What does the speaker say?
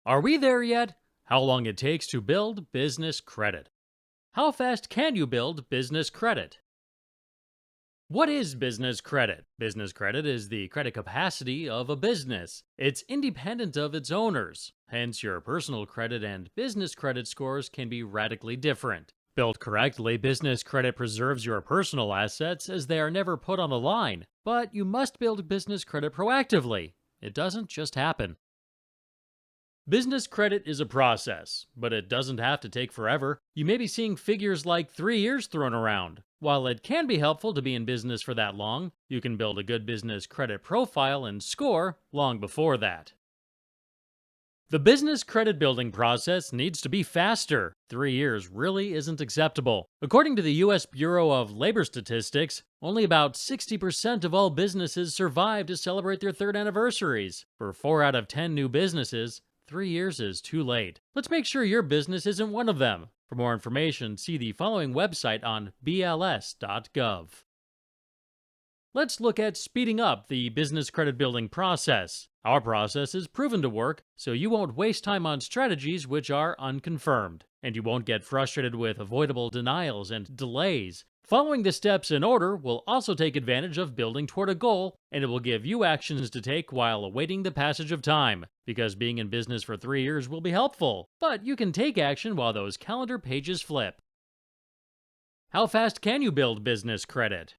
Are we there yet? How long it takes to build business credit. How fast can you build business credit? What is business credit? Business credit is the credit capacity of a business. It's independent of its owners. Hence, your personal credit and business credit scores can be radically different. Built correctly, business credit preserves your personal assets as they are never put on the line. But you must build business credit proactively. It doesn't just happen. Business credit is a process, but it doesn't have to take forever. You may be seeing figures like 3 years thrown around. While it can be helpful to be in business for that long, you can build a good business credit profile and score long before that. The business credit building process needs to be faster. 3 years really isn't acceptable. According to the U.S. Bureau of Labor Statistics, only about 60% of all businesses survive to celebrate their third anniversaries. For 4 out of 10 new businesses, 3 years is too late. Let's make sure your business isn't one of them. For more information, see the following website on bls.gov. Let's look at speeding up the business credit building process. Our process is proven to work, so you won't waste time on strategies which are unconfirmed, and you won't get frustrated with avoidable denials and delays. Following the steps in order will also take advantage of building toward a goal, and it will give you actions to take while awaiting the passage of time, because being in business for 3 years will be helpful, but you can take action while those calendar pages flip. How fast can you build business credit?